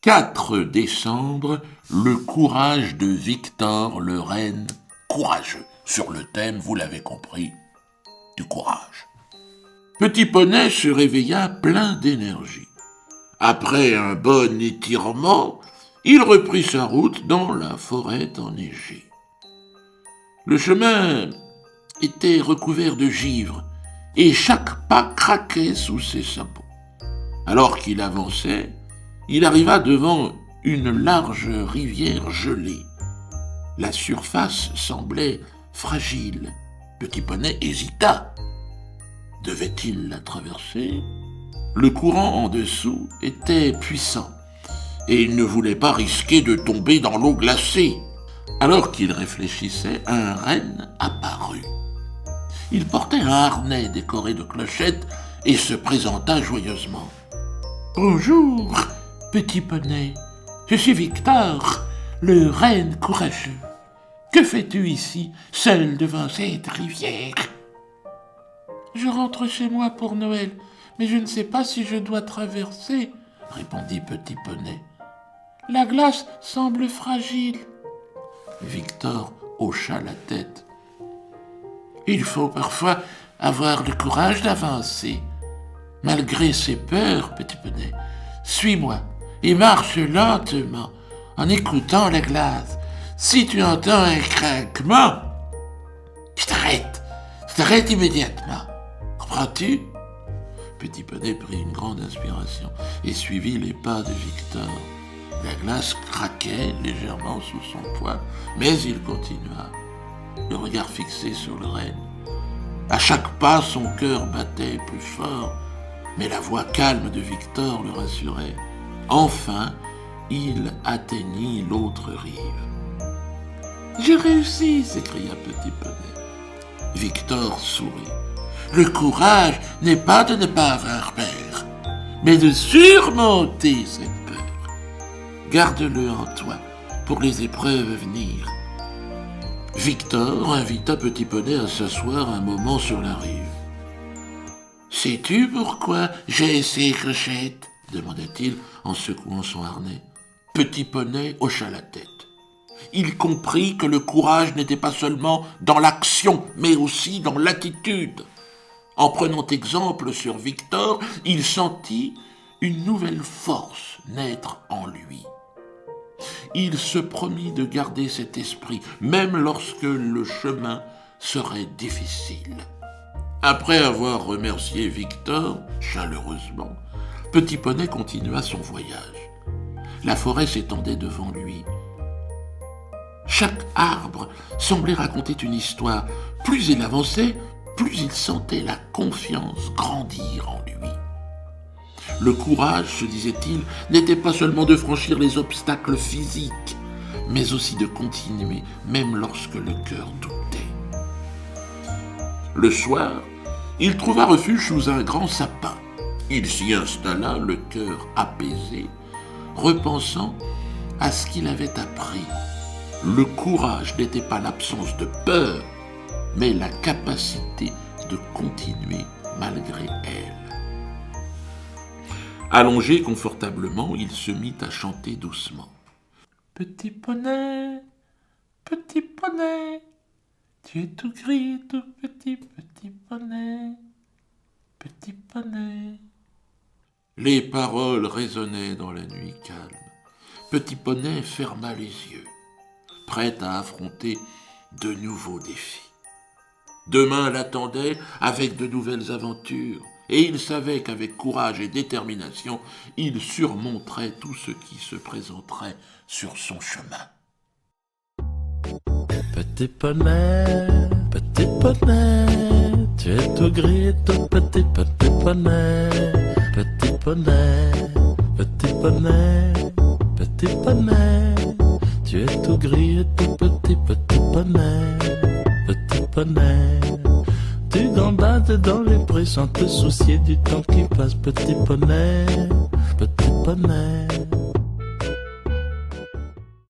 4 décembre, le courage de Victor le renne courageux. Sur le thème, vous l'avez compris, du courage. Petit Poney se réveilla plein d'énergie. Après un bon étirement, il reprit sa route dans la forêt enneigée. Le chemin était recouvert de givre et chaque pas craquait sous ses sabots. Alors qu'il avançait, il arriva devant une large rivière gelée. La surface semblait fragile. Petit Poney hésita. Devait-il la traverser ? Le courant en dessous était puissant et il ne voulait pas risquer de tomber dans l'eau glacée. Alors qu'il réfléchissait, un renne apparut. Il portait un harnais décoré de clochettes et se présenta joyeusement. « Bonjour, Petit Poney, je suis Victor, le renne courageux. Que fais-tu ici, seul devant cette rivière ?»« Je rentre chez moi pour Noël, mais je ne sais pas si je dois traverser, » répondit Petit Poney. « La glace semble fragile. » Victor hocha la tête. « Il faut parfois avoir le courage d'avancer. Malgré ses peurs, Petit Poney, suis-moi et marche lentement en écoutant la glace. Si tu entends un craquement, tu t'arrêtes immédiatement. Comprends-tu ?» Petit Poney prit une grande inspiration et suivit les pas de Victor. La glace craquait légèrement sous son poids, mais il continua, le regard fixé sur le renne. À chaque pas, son cœur battait plus fort, mais la voix calme de Victor le rassurait. Enfin, il atteignit l'autre rive. « J'ai réussi !» s'écria Petit Poney. Victor sourit. « Le courage n'est pas de ne pas avoir peur, mais de surmonter cette peur. Garde-le en toi pour les épreuves à venir. » Victor invita Petit Poney à s'asseoir un moment sur la rive. « Sais-tu pourquoi j'ai ces clochettes ?» demanda-t-il en secouant son harnais. Petit Poney hocha la tête. Il comprit que le courage n'était pas seulement dans l'action, mais aussi dans l'attitude. En prenant exemple sur Victor, il sentit une nouvelle force naître en lui. Il se promit de garder cet esprit, même lorsque le chemin serait difficile. Après avoir remercié Victor chaleureusement, Petit Poney continua son voyage. La forêt s'étendait devant lui. Chaque arbre semblait raconter une histoire. Plus il avançait, plus il sentait la confiance grandir en lui. Le courage, se disait-il, n'était pas seulement de franchir les obstacles physiques, mais aussi de continuer, même lorsque le cœur doutait. Le soir, il trouva refuge sous un grand sapin. Il s'y installa, le cœur apaisé, repensant à ce qu'il avait appris. Le courage n'était pas l'absence de peur, mais la capacité de continuer malgré elle. Allongé confortablement, il se mit à chanter doucement. « Petit poney, tu es tout gris, tout petit poney, petit poney. » Les paroles résonnaient dans la nuit calme. Petit Poney ferma les yeux, prêt à affronter de nouveaux défis. Demain l'attendait avec de nouvelles aventures, et il savait qu'avec courage et détermination, il surmonterait tout ce qui se présenterait sur son chemin. Petit poney, tu es tout gris, tout petit poney. Petit poney, tu es tout gris, tout petit poney. Petit poney, tu gambades dans les prés sans te soucier du temps qui passe. Petit poney,